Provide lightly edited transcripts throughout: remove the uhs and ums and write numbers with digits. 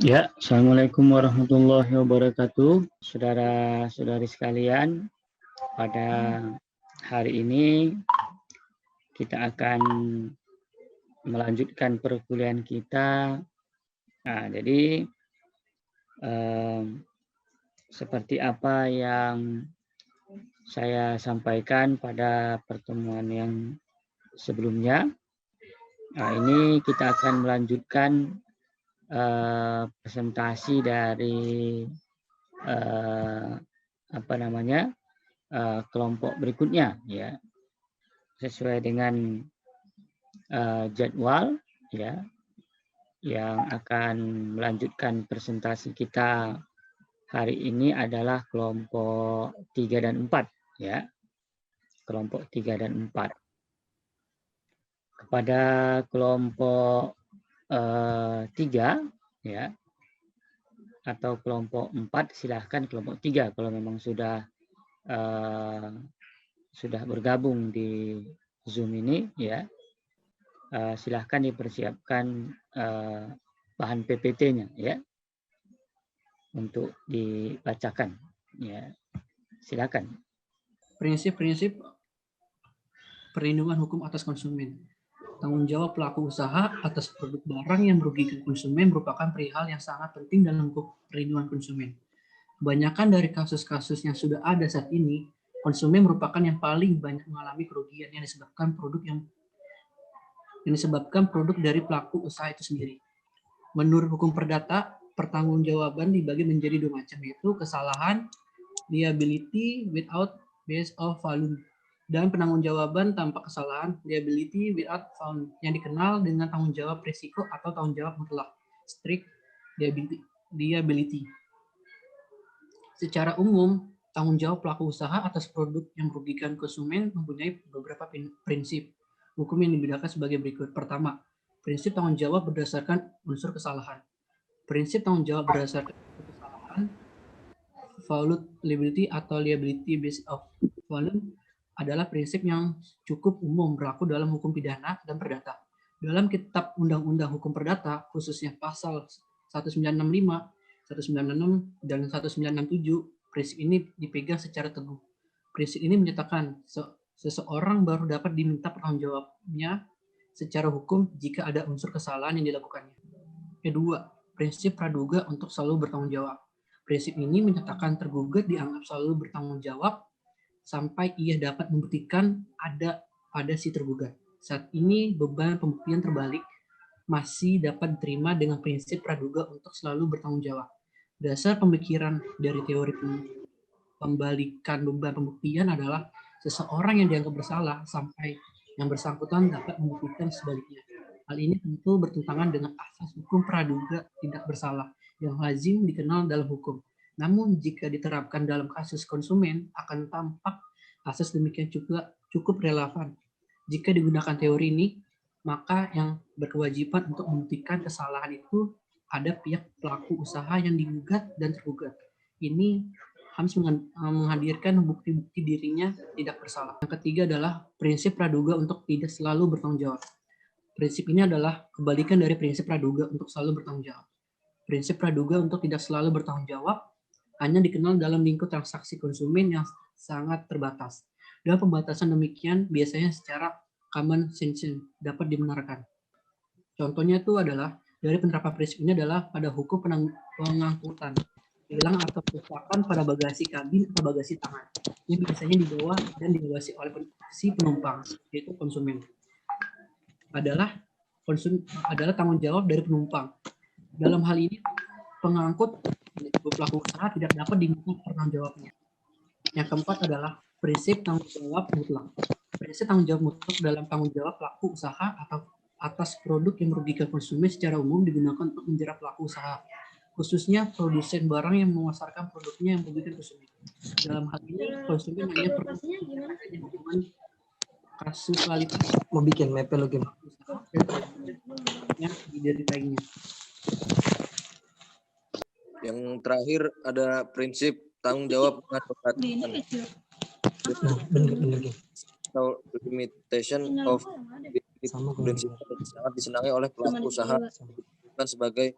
Ya, Assalamualaikum warahmatullahi wabarakatuh. Saudara-saudari sekalian, pada hari ini kita akan melanjutkan perkuliahan kita. Nah, jadi seperti apa yang saya sampaikan pada pertemuan yang sebelumnya, nah, ini kita akan melanjutkan presentasi dari kelompok berikutnya, ya, sesuai dengan jadwal, ya, yang akan melanjutkan presentasi kita hari ini adalah kelompok 3 dan 4, ya, kelompok 3 dan 4. Kepada kelompok 3, ya, atau kelompok 4, silahkan kelompok 3 kalau memang sudah bergabung di Zoom ini, ya, silahkan dipersiapkan bahan PPT-nya, ya, untuk dibacakan, ya, silakan. Prinsip-prinsip perlindungan hukum atas konsumen. Tanggung jawab pelaku usaha atas produk barang yang merugikan konsumen merupakan perihal yang sangat penting dalam hukum perlindungan konsumen. Kebanyakan dari kasus-kasus yang sudah ada saat ini, konsumen merupakan yang paling banyak mengalami kerugian yang disebabkan produk dari pelaku usaha itu sendiri. Menurut hukum perdata, pertanggungjawaban dibagi menjadi dua macam, yaitu kesalahan, liability without base of value, dan penanggung-jawaban tanpa kesalahan, liability without found, yang dikenal dengan tanggung jawab risiko atau tanggung jawab mutlak, strict liability. Secara umum, tanggung jawab pelaku usaha atas produk yang merugikan konsumen mempunyai beberapa prinsip hukum yang dibedakan sebagai berikut. Pertama, prinsip tanggung jawab berdasarkan unsur kesalahan. Prinsip tanggung jawab berdasarkan unsur kesalahan, followed liability atau liability based of volume, adalah prinsip yang cukup umum berlaku dalam hukum pidana dan perdata. Dalam Kitab Undang-Undang Hukum Perdata, khususnya pasal 1965, 1966, dan 1967, prinsip ini dipegang secara teguh. Prinsip ini menyatakan seseorang baru dapat diminta pertanggungjawabnya secara hukum jika ada unsur kesalahan yang dilakukannya. Kedua, prinsip praduga untuk selalu bertanggung jawab. Prinsip ini menyatakan tergugat dianggap selalu bertanggung jawab sampai ia dapat membuktikan ada pada si tergugat. Saat ini beban pembuktian terbalik masih dapat diterima dengan prinsip praduga untuk selalu bertanggung jawab. Dasar pemikiran dari teori pembalikan beban pembuktian adalah seseorang yang dianggap bersalah sampai yang bersangkutan dapat membuktikan sebaliknya. Hal ini tentu bertentangan dengan asas hukum praduga tidak bersalah yang lazim dikenal dalam hukum. Namun jika diterapkan dalam kasus konsumen akan tampak asas demikian juga cukup relevan. Jika digunakan teori ini, maka yang berkewajiban untuk membuktikan kesalahan itu ada pihak pelaku usaha yang digugat dan tergugat. Ini harus menghadirkan bukti-bukti dirinya tidak bersalah. Yang ketiga adalah prinsip praduga untuk tidak selalu bertanggung jawab. Prinsip ini adalah kebalikan dari prinsip praduga untuk selalu bertanggung jawab. Prinsip praduga untuk tidak selalu bertanggung jawab hanya dikenal dalam lingkup transaksi konsumen yang sangat terbatas. Dan pembatasan demikian biasanya secara common sense dapat dibenarkan. Contohnya itu adalah dari penerapan prinsip ini adalah pada hukum pengangkutan hilang atau kerusakan pada bagasi kabin atau bagasi tangan. Ini biasanya dibawa dan diawasi oleh si penumpang, yaitu konsumen. Adalah tanggung jawab dari penumpang. Dalam hal ini, pengangkut pelaku usaha tidak dapat diminta pertanggungjawabnya. Yang keempat adalah prinsip tanggung jawab mutlak. Prinsip tanggung jawab mutlak dalam tanggung jawab pelaku usaha atau atas produk yang merugikan konsumen secara umum digunakan untuk menjerat pelaku usaha, khususnya produsen barang yang memasarkan produknya yang merugikan konsumen. Dalam hal ini, konsumen hanya perlu hubungan kausalitas mau bikin map lagi yang dideritainya. Yang terakhir ada prinsip tanggung jawab bener. atau limitation of prinsip sangat disenangi oleh pelaku usaha ditetapkan sebagai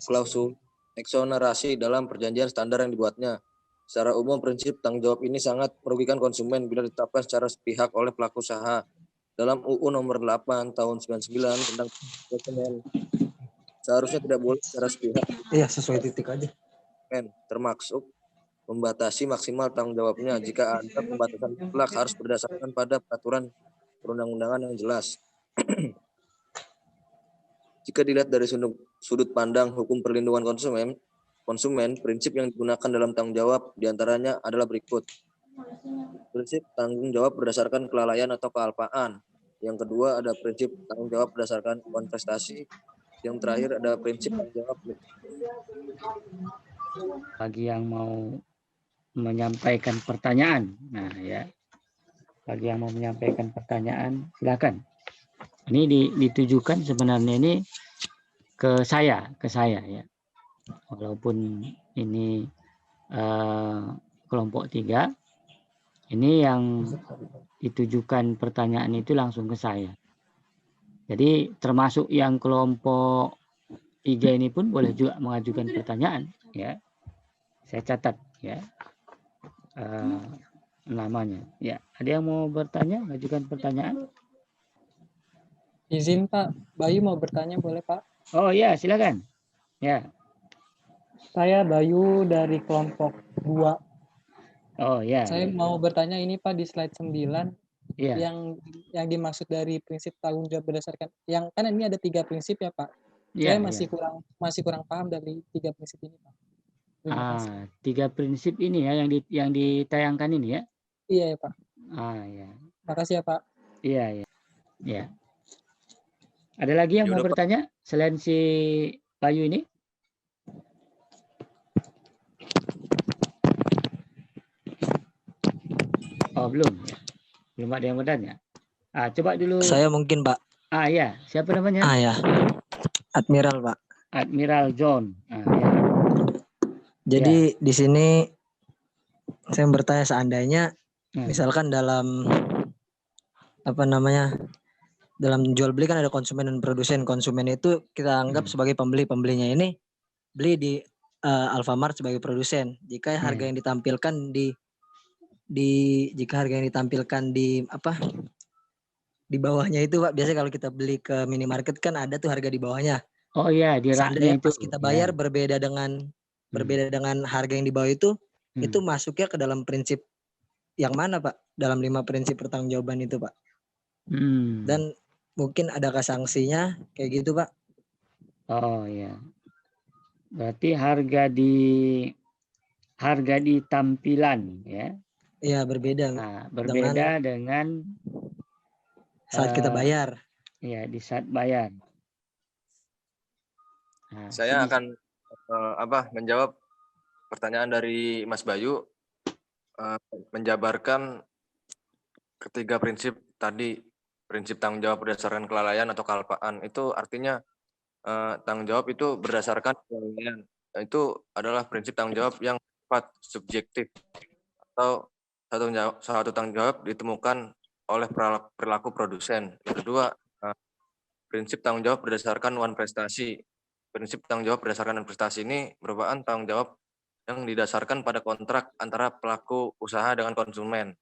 klausul eksonerasi dalam perjanjian standar yang dibuatnya. Secara umum, prinsip tanggung jawab ini sangat merugikan konsumen bila ditetapkan secara sepihak oleh pelaku usaha. Dalam UU Nomor 8 Tahun 99 tentang konsumen, seharusnya tidak boleh secara sepihak, Iya, sesuai titik aja. termasuk membatasi maksimal tanggung jawabnya. Jika ada pembatasan mutlak harus berdasarkan pada peraturan perundang-undangan yang jelas. Jika dilihat dari sudut pandang hukum perlindungan konsumen, prinsip yang digunakan dalam tanggung jawab diantaranya adalah berikut. Prinsip tanggung jawab berdasarkan kelalaian atau kealpaan. Yang kedua ada prinsip tanggung jawab berdasarkan kontestasi. Yang terakhir ada prinsip tanggung jawab. Bagi yang mau menyampaikan pertanyaan, nah ya, bagi yang mau menyampaikan pertanyaan, silakan. Ini ditujukan sebenarnya ini ke saya ya. Walaupun ini kelompok 3, ini yang ditujukan pertanyaan itu langsung ke saya. Jadi termasuk yang kelompok 3 ini pun boleh juga mengajukan pertanyaan, ya. Saya catat ya namanya. Ya, ada yang mau bertanya, mengajukan pertanyaan? Izin Pak, Bayu mau bertanya boleh Pak? Oh ya, silakan. Ya. Saya Bayu dari kelompok 2. Oh ya. Saya Ya. mau bertanya ini Pak di slide 9 Ya. yang dimaksud dari prinsip tanggung jawab berdasarkan yang kan ini ada 3 prinsip ya Pak. Ya, Saya masih kurang paham dari 3 prinsip ini Pak. Terima kasih. 3 prinsip ini ya yang ditayangkan ini ya. Iya ya Pak. Ya. Makasih ya Pak. Iya ya. Ya. Ada lagi yang mau bertanya selain si Bayu ini? Oh, belum. Belum ada yang bertanya. Coba dulu. Saya mungkin, Pak. Ya. Siapa namanya? Ya. Admiral, Pak. Admiral John. Ya. Jadi di sini saya bertanya seandainya misalkan dalam dalam jual beli kan ada konsumen dan produsen. Konsumen itu kita anggap sebagai pembeli. Pembelinya ini beli di Alfamart sebagai produsen. Jika harga yang ditampilkan jika harga yang ditampilkan di bawahnya itu Pak, biasanya kalau kita beli ke minimarket kan ada tuh harga di bawahnya. Oh iya, di raknya itu. Pas kita bayar berbeda dengan harga yang di bawah itu masuknya ke dalam prinsip yang mana Pak? Dalam 5 prinsip pertanggungjawaban itu Pak. Dan mungkin adakah sanksinya kayak gitu Pak? Oh iya. Berarti harga di tampilan ya. Iya, berbeda. Berbeda dengan saat kita bayar. Iya, di saat bayar. Saya akan menjawab pertanyaan dari Mas Bayu, menjabarkan ketiga prinsip tadi. Prinsip tanggung jawab berdasarkan kelalaian atau kealpaan itu artinya tanggung jawab itu berdasarkan kelalaian. Itu adalah prinsip tanggung jawab yang sifat subjektif atau satu tanggung jawab ditemukan oleh perilaku produsen. Yang kedua, prinsip tanggung jawab berdasarkan wan prestasi. Prinsip tanggung jawab berdasarkan wan prestasi ini merupakan tanggung jawab yang didasarkan pada kontrak antara pelaku usaha dengan konsumen.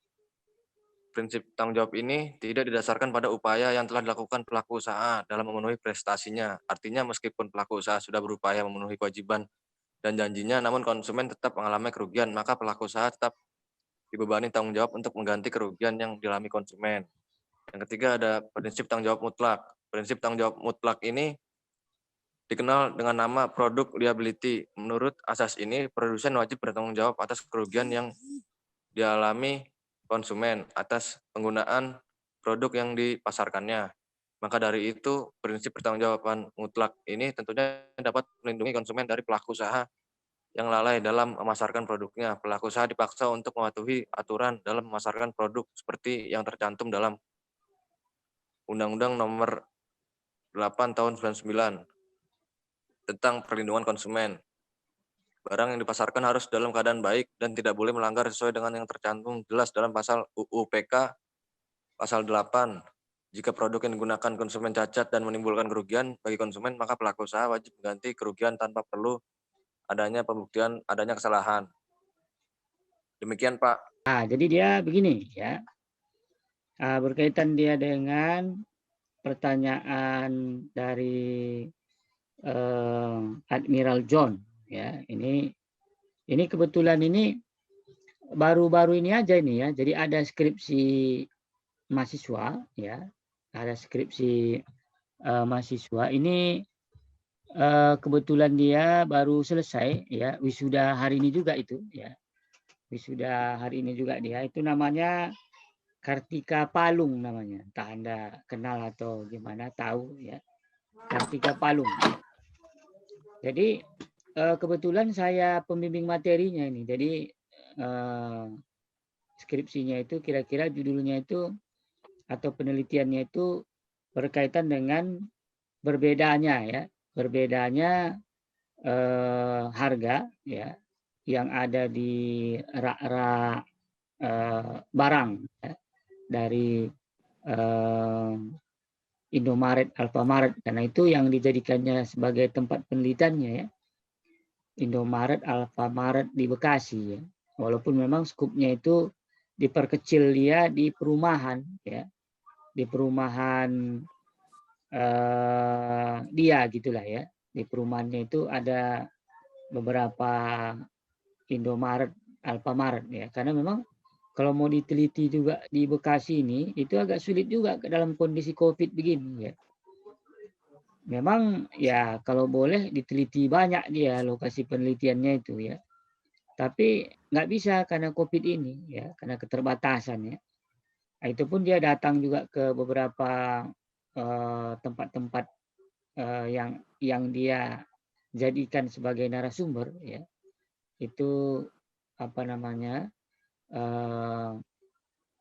Prinsip tanggung jawab ini tidak didasarkan pada upaya yang telah dilakukan pelaku usaha dalam memenuhi prestasinya. Artinya meskipun pelaku usaha sudah berupaya memenuhi kewajiban dan janjinya, namun konsumen tetap mengalami kerugian, maka pelaku usaha tetap dibebani tanggung jawab untuk mengganti kerugian yang dialami konsumen. Yang ketiga ada prinsip tanggung jawab mutlak. Prinsip tanggung jawab mutlak ini dikenal dengan nama produk liability. Menurut asas ini, produsen wajib bertanggung jawab atas kerugian yang dialami konsumen atas penggunaan produk yang dipasarkannya. Maka dari itu, prinsip pertanggungjawaban mutlak ini tentunya dapat melindungi konsumen dari pelaku usaha yang lalai dalam memasarkan produknya. Pelaku usaha dipaksa untuk mematuhi aturan dalam memasarkan produk seperti yang tercantum dalam Undang-Undang Nomor 8 Tahun 99 tentang perlindungan konsumen. Barang yang dipasarkan harus dalam keadaan baik dan tidak boleh melanggar sesuai dengan yang tercantum jelas dalam pasal UU PK pasal 8 Jika produk yang digunakan konsumen cacat dan menimbulkan kerugian bagi konsumen, maka pelaku usaha wajib mengganti kerugian tanpa perlu adanya pembuktian adanya kesalahan. Demikian, Pak. Jadi dia begini ya, berkaitan dia dengan pertanyaan dari Admiral John ya. Ini kebetulan ini baru-baru ini aja ini ya. Jadi ada skripsi mahasiswa ya, ada skripsi mahasiswa ini kebetulan dia baru selesai ya, wisuda hari ini juga itu ya. Wisuda hari ini juga dia, itu namanya Kartika Palung namanya. Entah Anda kenal atau gimana, tahu ya. Kartika Palung. Jadi kebetulan saya pembimbing materinya ini. Jadi skripsinya itu kira-kira judulnya itu atau penelitiannya itu berkaitan dengan berbedanya harga ya yang ada di rak-rak barang ya, dari Indomaret, Alfamaret, karena itu yang dijadikannya sebagai tempat penelitiannya ya, Indomaret, Alfamaret di Bekasi ya. Walaupun memang skupnya itu diperkecil dia di perumahan ya, di perumahan dia gitulah ya. Di perumahannya itu ada beberapa Indomaret, Alfamaret ya. Karena memang kalau mau diteliti juga di Bekasi ini itu agak sulit juga dalam kondisi Covid begini ya. Memang ya kalau boleh diteliti banyak dia lokasi penelitiannya itu ya. Tapi nggak bisa karena Covid ini ya, karena keterbatasan ya. Nah, itu pun dia datang juga ke beberapa tempat-tempat yang dia jadikan sebagai narasumber ya. Itu apa namanya?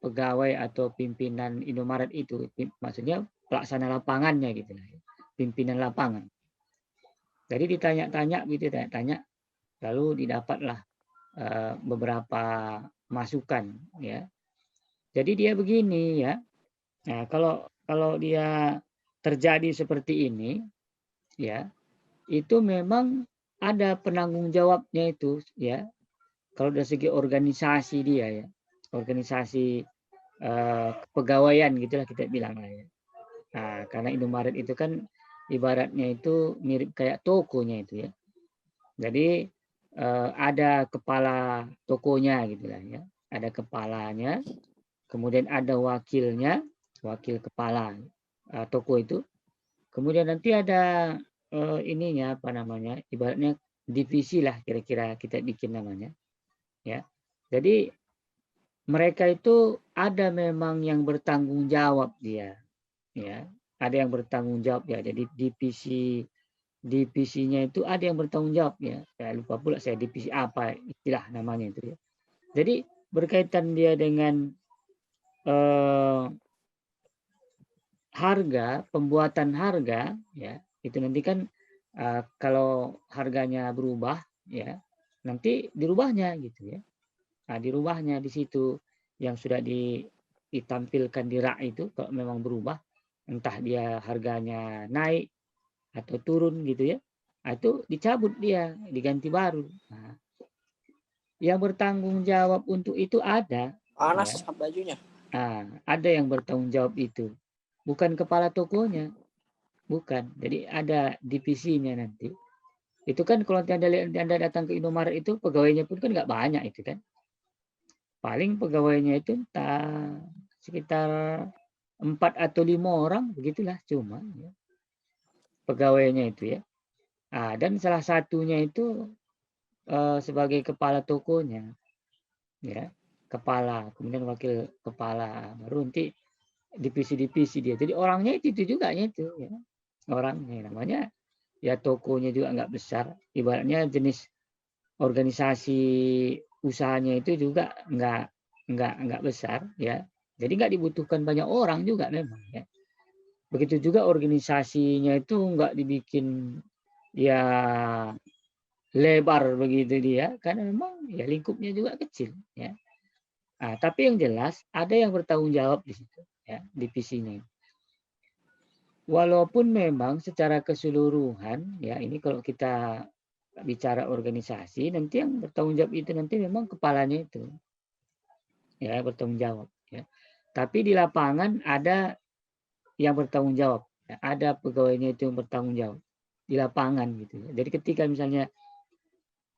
Pegawai atau pimpinan Indomaret itu, maksudnya pelaksana lapangannya gitu lah, pimpinan lapangan. Jadi ditanya-tanya gitu, tanya-tanya, lalu didapatlah beberapa masukan ya. Jadi dia begini ya. Nah, kalau dia terjadi seperti ini ya, itu memang ada penanggung jawabnya itu ya. Kalau dari segi organisasi dia ya, organisasi kepegawaian gitulah kita bilang lah ya. Nah, karena Indomaret itu kan ibaratnya itu mirip kayak tokonya itu ya. Jadi ada kepala tokonya gitulah ya, ada kepalanya, kemudian ada wakilnya, wakil kepala toko itu, kemudian nanti ada ininya apa namanya, ibaratnya divisi lah kira-kira kita bikin namanya ya. Jadi mereka itu ada memang yang bertanggung jawab dia ya, ada yang bertanggung jawab ya. Jadi divisinya itu ada yang bertanggung jawab ya. Saya lupa pula saya divisi apa istilah namanya itu ya. Jadi berkaitan dia dengan harga, pembuatan harga ya, itu nanti kan kalau harganya berubah ya, nanti dirubahnya gitu ya. Nah, dirubahnya di situ yang sudah ditampilkan di rak itu kalau memang berubah, entah dia harganya naik atau turun gitu ya. Nah, itu dicabut dia, diganti baru. Nah, yang bertanggung jawab untuk itu ada. Panas Ya. bajunya. Nah, ada yang bertanggung jawab itu. Bukan kepala tokonya. Bukan. Jadi ada divisinya nanti. Itu kan kalau Anda datang ke Indomaret itu pegawainya pun kan nggak banyak itu kan. Paling pegawainya itu entah sekitar 4 atau 5 orang begitulah cuma ya. Pegawainya itu ya. Nah, dan salah satunya itu sebagai kepala tokonya ya, kepala, kemudian wakil kepala, baru nanti divisi-divisi dia. Jadi orangnya itu juga itu ya. Orangnya namanya ya, tokonya juga nggak besar, ibaratnya jenis organisasi usahanya itu juga nggak besar ya. Jadi nggak dibutuhkan banyak orang juga memang ya. Begitu juga organisasinya itu nggak dibikin ya lebar begitu dia, karena memang ya lingkupnya juga kecil ya. Nah, tapi yang jelas ada yang bertanggung jawab di situ ya, divisinya. walaupun memang secara keseluruhan ya, ini kalau kita bicara organisasi, nanti yang bertanggung jawab itu nanti memang kepalanya itu ya bertanggung jawab ya. Tapi di lapangan ada yang bertanggung jawab, ya, ada pegawainya itu yang bertanggung jawab di lapangan gitu ya. Jadi ketika misalnya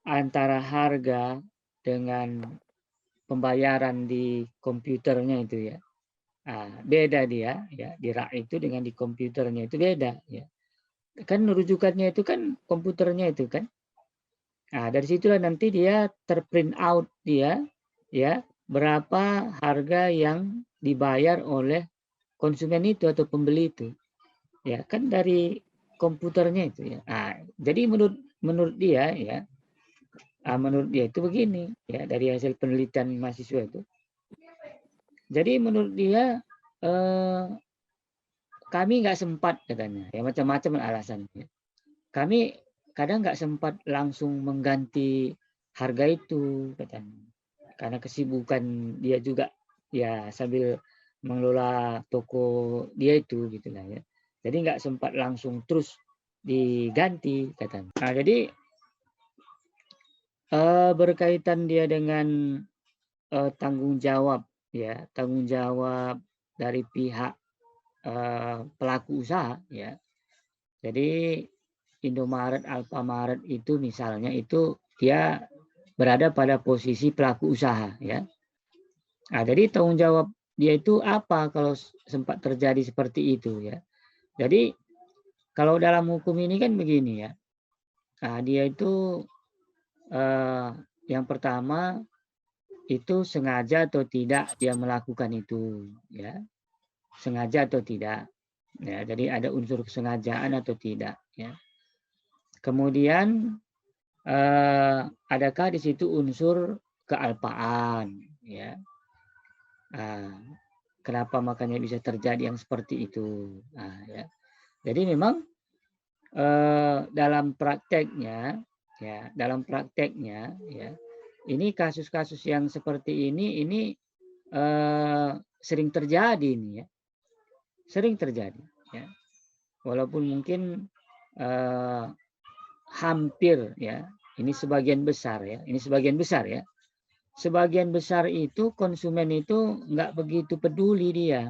antara harga dengan pembayaran di komputernya itu ya, beda dia ya, di rak itu dengan di komputernya itu beda ya. Kan rujukannya itu kan komputernya itu kan. Nah, dari situlah nanti dia terprint out dia ya berapa harga yang dibayar oleh konsumen itu atau pembeli itu. Ya, kan dari komputernya itu ya. Jadi menurut dia ya, menurut dia itu begini ya, dari hasil penelitian mahasiswa itu. Jadi menurut dia kami nggak sempat katanya, ya macam-macam alasannya. Kami kadang nggak sempat langsung mengganti harga itu katanya, karena kesibukan dia juga ya sambil mengelola toko dia itu gitulah ya. Jadi nggak sempat langsung terus diganti katanya. Nah, jadi berkaitan dia dengan tanggung jawab ya, tanggung jawab dari pihak pelaku usaha ya. Jadi Indomaret, Alfamaret itu misalnya itu dia berada pada posisi pelaku usaha ya. Nah, jadi tanggung jawab dia itu apa kalau sempat terjadi seperti itu ya. Jadi kalau dalam hukum ini kan begini ya. Nah, dia itu yang pertama itu sengaja atau tidak dia melakukan itu ya. Sengaja atau tidak. Ya, jadi ada unsur kesengajaan atau tidak ya. Kemudian adakah di situ unsur kealpaan ya. Kenapa makanya bisa terjadi yang seperti itu. Ya. Jadi memang dalam prakteknya ya, ini kasus-kasus yang seperti ini sering terjadi nih ya. Sering terjadi ya. Walaupun mungkin hampir ya, ini sebagian besar ya. Sebagian besar itu konsumen itu nggak begitu peduli dia.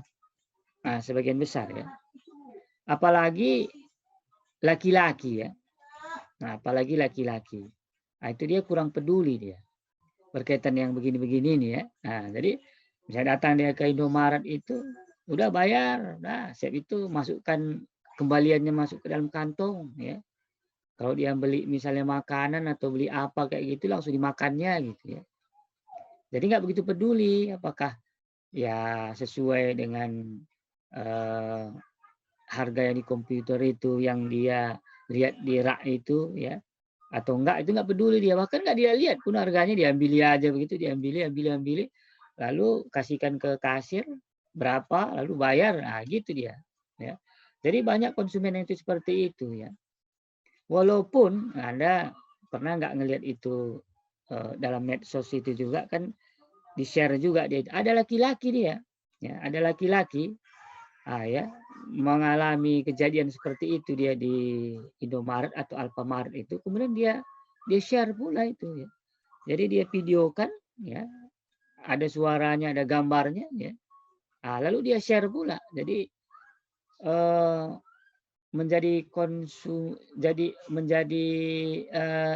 Sebagian besar ya. Apalagi laki-laki ya. Apalagi laki-laki. Itu dia kurang peduli dia. Berkaitan yang begini-begini nih ya. Jadi bisa datang dia ke Indomaret itu, udah bayar, siap itu masukkan kembaliannya masuk ke dalam kantong ya. Kalau dia beli misalnya makanan atau beli apa kayak gitu langsung dimakannya gitu ya. Jadi nggak begitu peduli apakah ya sesuai dengan harga yang di komputer itu yang dia lihat di rak itu ya, atau enggak itu nggak peduli dia, bahkan nggak dia lihat pun harganya, diambil aja begitu, diambil lalu kasihkan ke kasir berapa lalu bayar, gitu dia ya. Jadi banyak konsumen yang itu seperti itu ya. Walaupun Anda pernah nggak ngelihat itu dalam medsos itu juga kan di-share juga dia, ada laki-laki dia ya, ada laki-laki ya mengalami kejadian seperti itu dia di Indomaret atau Alfamaret itu, kemudian dia share pula itu ya. Jadi dia videokan ya, ada suaranya, ada gambarnya ya. Lalu dia share pula. Jadi menjadi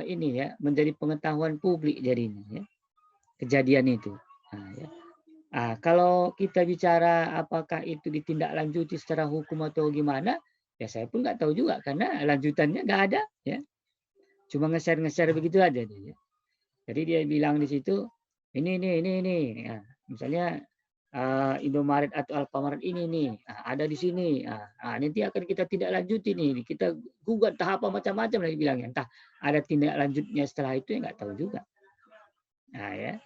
ini ya, menjadi pengetahuan publik jadinya ya, kejadian itu. Ya. Kalau kita bicara apakah itu ditindaklanjuti secara hukum atau gimana, ya saya pun nggak tahu juga karena lanjutannya nggak ada ya. Cuma nge-share begitu aja dia. Jadi dia bilang di situ ini. Ya, misalnya Indomaret atau Alfamaret ini nih ada di sini. Nanti akan kita tindak lanjuti nih. Kita gugat tahap macam-macam lagi bilangnya. Entah ada tindak lanjutnya setelah itu ya nggak tahu juga. Ya.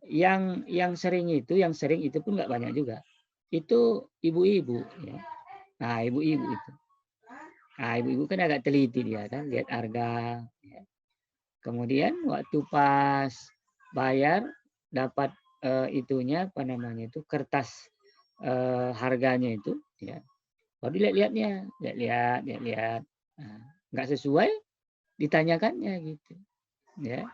Yang sering itu pun nggak banyak juga. Itu ibu-ibu ya. Ibu-ibu itu. Ibu-ibu kan agak teliti dia kan, lihat harga. Ya. Kemudian waktu pas bayar dapat itunya apa namanya itu kertas harganya itu ya. Baru lihat-lihatnya, lihat-lihat. Nah, nggak sesuai, ditanyakannya gitu, ya.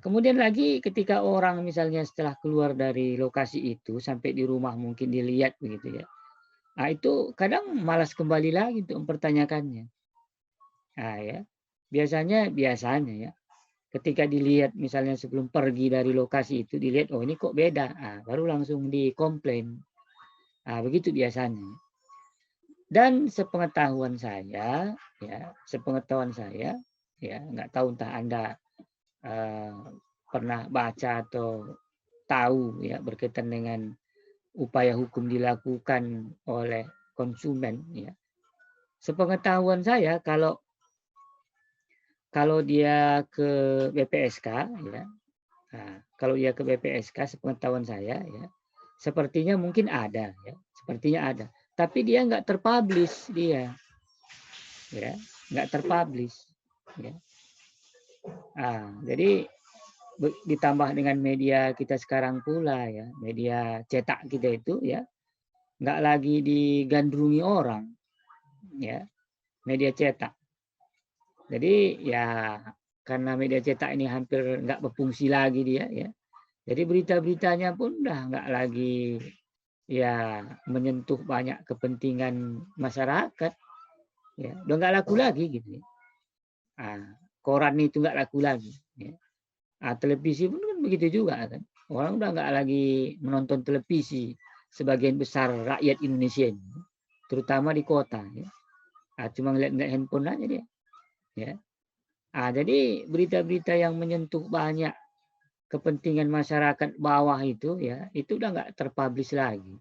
Kemudian lagi ketika orang misalnya setelah keluar dari lokasi itu sampai di rumah mungkin dilihat begitu ya. Itu kadang malas kembali lagi untuk mempertanyakannya. Ya. Biasanya ya, ketika dilihat misalnya sebelum pergi dari lokasi itu dilihat, oh ini kok beda, baru langsung dikomplain. Begitu biasanya. Dan sepengetahuan saya, ya nggak tahu entah Anda pernah baca atau tahu ya berkaitan dengan upaya hukum dilakukan oleh konsumen ya. Sepengetahuan saya kalau dia ke BPSK ya. Kalau dia ke BPSK sepengetahuan saya ya, sepertinya mungkin ada ya, sepertinya ada. Tapi dia nggak terpublish dia. Ya, nggak terpublish ya. Jadi ditambah dengan media kita sekarang pula ya, media cetak kita itu ya, nggak lagi digandrungi orang ya, media cetak. Jadi ya karena media cetak ini hampir nggak berfungsi lagi dia ya, jadi berita-beritanya pun udah nggak lagi ya menyentuh banyak kepentingan masyarakat ya, udah nggak laku lagi gitu ya. Koran itu nggak laku lagi ya. Televisi pun kan begitu juga kan. Orang udah nggak lagi menonton televisi sebagian besar rakyat Indonesia ini, terutama di kota. Ya. Cuma ngeliat handphone aja dia. Ya. Jadi berita-berita yang menyentuh banyak kepentingan masyarakat bawah itu ya, itu udah nggak terpublish lagi.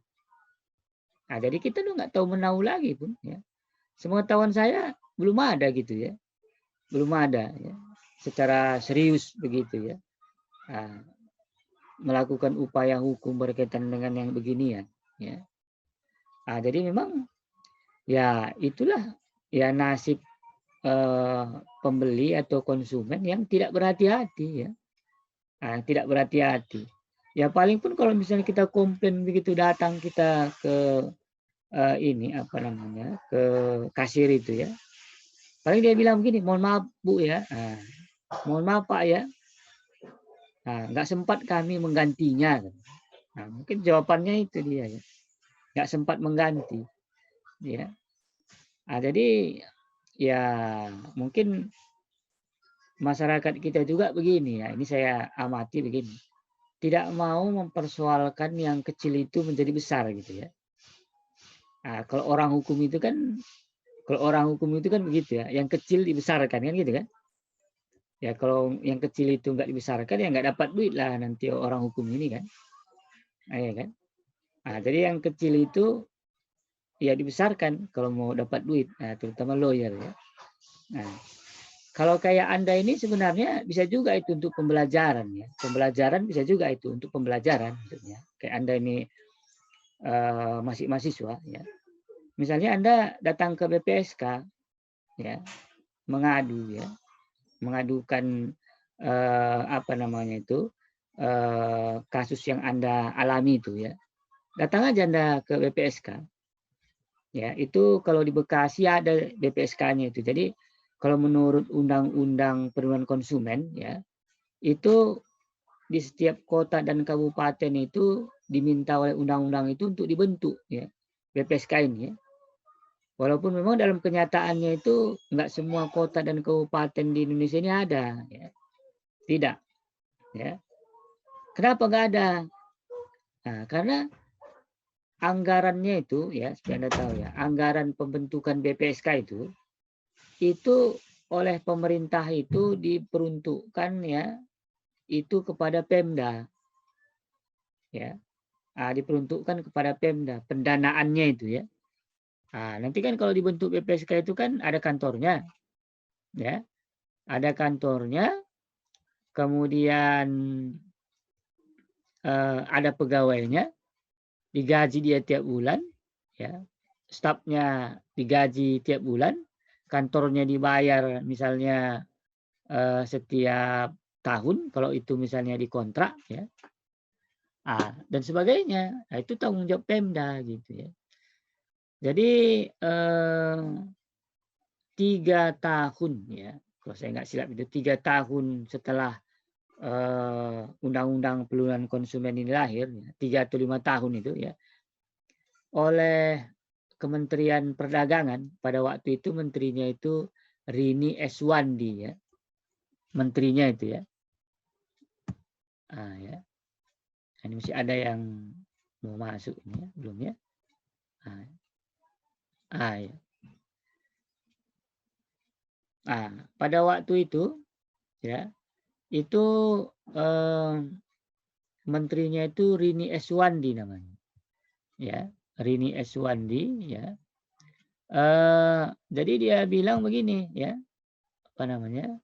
Jadi kita udah nggak tahu menahu lagi pun. Ya. Sepengetahuan saya belum ada gitu ya, belum ada. Ya. Secara serius begitu ya, melakukan upaya hukum berkaitan dengan yang beginian ya. Jadi memang ya itulah ya nasib pembeli atau konsumen yang tidak berhati-hati ya, tidak berhati-hati ya. Paling pun kalau misalnya kita komplain begitu, datang kita ke ini apa namanya, ke kasir itu ya, paling dia bilang begini, mohon maaf Bu ya, mohon maaf Pak ya, nggak sempat kami menggantinya. Mungkin jawabannya itu dia ya, nggak sempat mengganti ya. Jadi ya mungkin masyarakat kita juga begini ya, ini saya amati begini, tidak mau mempersoalkan yang kecil itu menjadi besar gitu ya. Kalau orang hukum itu kan begitu ya, yang kecil dibesarkan kan gitu kan. Ya kalau yang kecil itu nggak dibesarkan ya nggak dapat duit lah nanti orang hukum ini kan. Ya kan. Jadi yang kecil itu ya dibesarkan kalau mau dapat duit, terutama lawyer ya. Kalau kayak Anda ini sebenarnya bisa juga itu untuk pembelajaran ya. Pembelajaran bisa juga itu untuk pembelajaran maksudnya. Kayak Anda ini masih mahasiswa ya. Misalnya Anda datang ke BPSK ya, mengadukan apa namanya itu kasus yang Anda alami itu ya. Datang aja Anda ke BPSK. Ya, itu kalau di Bekasi ada BPSK-nya itu. Jadi kalau menurut Undang-Undang Perlindungan Konsumen ya, itu di setiap kota dan kabupaten itu diminta oleh undang-undang itu untuk dibentuk ya BPSK ini ya. Walaupun memang dalam kenyataannya itu enggak semua kota dan kabupaten di Indonesia ini ada ya. Tidak. Ya. Kenapa enggak ada? Karena anggarannya itu ya, supaya Anda tahu ya, anggaran pembentukan BPSK itu oleh pemerintah itu diperuntukkan ya itu kepada Pemda. Ya. Diperuntukkan kepada Pemda pendanaannya itu ya. Nanti kan kalau dibentuk BPSK itu kan ada kantornya. Ya. Ada kantornya. Kemudian ada pegawainya, digaji dia tiap bulan, ya, stafnya digaji tiap bulan, kantornya dibayar misalnya setiap tahun kalau itu misalnya dikontrak, ya, dan sebagainya. Itu tanggung jawab Pemda gitu ya. Jadi 3 tahun ya, kalau saya nggak silap itu 3 tahun setelah Undang-Undang Pelindungan Konsumen ini lahir, 3 atau 5 tahun itu ya, oleh Kementerian Perdagangan pada waktu itu menterinya itu Rini Eswandi ya, menterinya itu ya. Ya. Ini masih ada yang mau masuk ini ya, belum ya? Ya. Pada waktu itu ya, itu menterinya itu Rini Eswandi namanya. Ya, Rini Eswandi ya. Jadi dia bilang begini ya, apa namanya?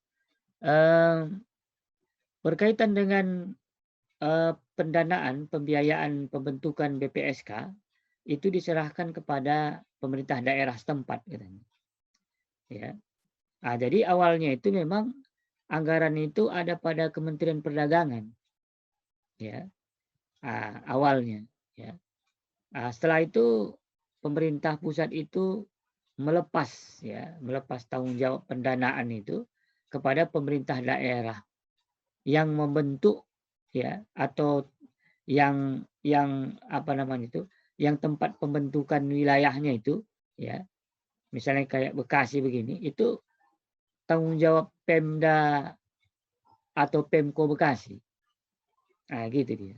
Berkaitan dengan pendanaan, pembiayaan pembentukan BPSK itu diserahkan kepada pemerintah daerah setempat katanya. Ya. Jadi awalnya itu memang anggaran itu ada pada Kementerian Perdagangan. Ya. Awalnya ya. Setelah itu pemerintah pusat itu melepas tanggung jawab pendanaan itu kepada pemerintah daerah yang membentuk ya, atau yang apa namanya itu, yang tempat pembentukan wilayahnya itu ya, misalnya kayak Bekasi begini, itu tanggung jawab Pemda atau Pemko Bekasi. Gitu dia.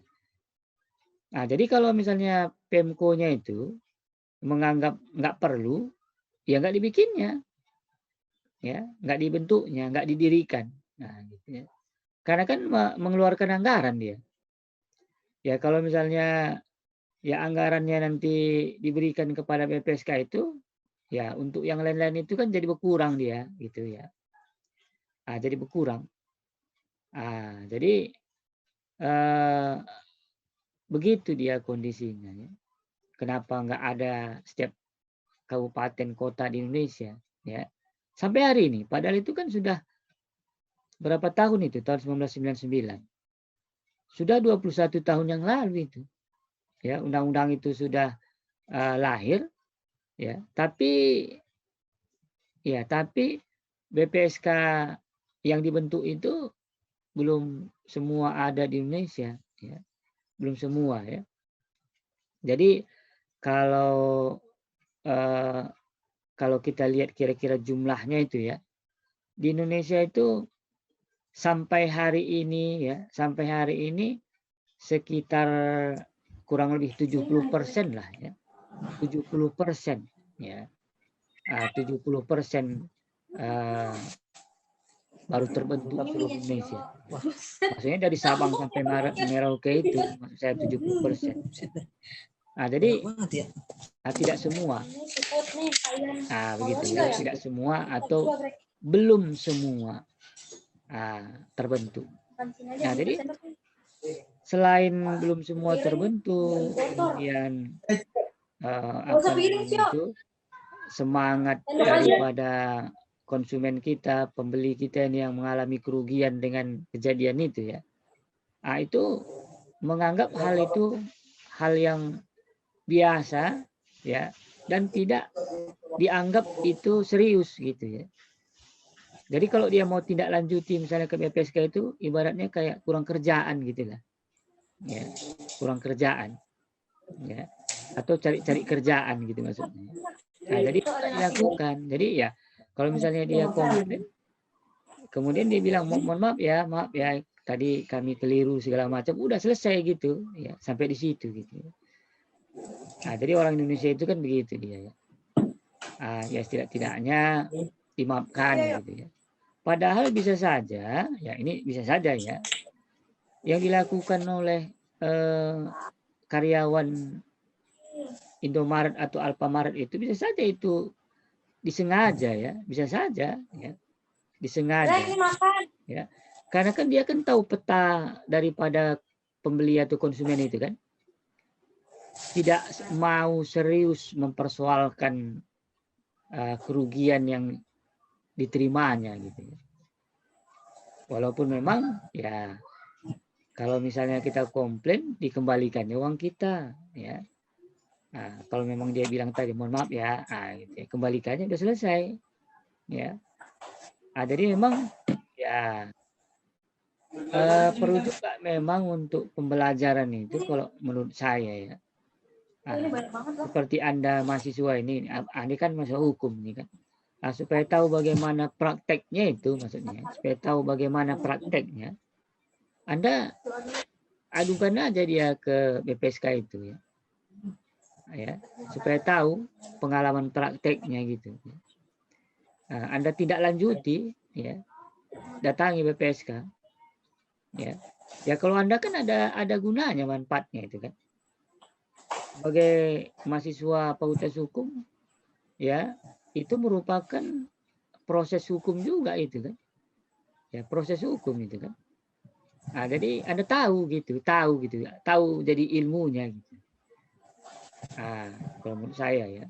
Jadi kalau misalnya Pemko-nya itu menganggap nggak perlu, ya nggak dibikinnya, ya nggak dibentuknya, nggak didirikan. Gitu ya. Karena kan mengeluarkan anggaran dia. Ya kalau misalnya ya anggarannya nanti diberikan kepada BPSK itu, ya untuk yang lain-lain itu kan jadi berkurang dia, gitu ya. Jadi berkurang. Jadi begitu dia kondisinya. Ya. Kenapa nggak ada setiap kabupaten kota di Indonesia? Ya. Sampai hari ini, padahal itu kan sudah berapa tahun itu, tahun 1999. Sudah 21 tahun yang lalu itu. Ya, undang-undang itu sudah lahir ya, tapi BPSK yang dibentuk itu belum semua ada di Indonesia ya. Belum semua ya. Jadi kalau kita lihat kira-kira jumlahnya itu ya, di Indonesia itu sampai hari ini sekitar kurang lebih 70% lah ya. 70% ya. 70% baru terbentuk seluruh Indonesia. Maksudnya dari Sabang sampai Merauke itu, maksud saya 70%. Jadi tidak semua. Begitu ya, tidak semua atau belum semua terbentuk. Jadi selain belum semua terbentuk, kemudian apa namanya itu, semangat daripada konsumen kita, pembeli kita ini yang mengalami kerugian dengan kejadian itu ya, itu menganggap hal itu hal yang biasa ya, dan tidak dianggap itu serius gitu ya. Jadi kalau dia mau tindak lanjuti misalnya ke BPSK itu ibaratnya kayak kurang kerjaan gitu lah. Ya, kurang kerjaan. Ya. Atau cari-cari kerjaan gitu maksudnya. Jadi dilakukan. Jadi ya kalau misalnya dia komplain, kemudian dia bilang mohon maaf ya tadi kami keliru segala macam, udah selesai gitu ya, sampai di situ gitu. Jadi orang Indonesia itu kan begitu dia ya. Ya setidak-tidaknya dimaafkan gitu ya. Padahal bisa saja ya, ini bisa saja ya, yang dilakukan oleh karyawan Indomaret atau Alfamaret itu bisa saja itu disengaja ya, bisa saja ya, disengaja ya, karena kan dia kan tahu peta daripada pembeli atau konsumen itu kan, tidak mau serius mempersoalkan kerugian yang diterimanya gitu ya. Walaupun memang ya kalau misalnya kita komplain dikembalikannya uang kita ya. Nah, kalau memang dia bilang tadi mohon maaf ya, gitu ya, kembalikannya udah selesai, ya. Jadi memang ya perlu juga memang untuk pembelajaran itu kalau menurut saya ya. Seperti Anda mahasiswa ini kan mahasiswa hukum nih kan. Supaya tahu bagaimana prakteknya itu maksudnya, supaya tahu bagaimana prakteknya, Anda adukan aja dia ke BPSK itu ya. Ya, supaya tahu pengalaman prakteknya gitu. Anda tidak lanjuti ya, datangi BPSK. Ya. Ya kalau Anda kan ada gunanya manfaatnya itu kan. Sebagai mahasiswa Fakultas Hukum ya, itu merupakan proses hukum juga itu kan. Ya, proses hukum itu kan. Jadi Anda tahu jadi ilmunya gitu. Kalau menurut saya ya.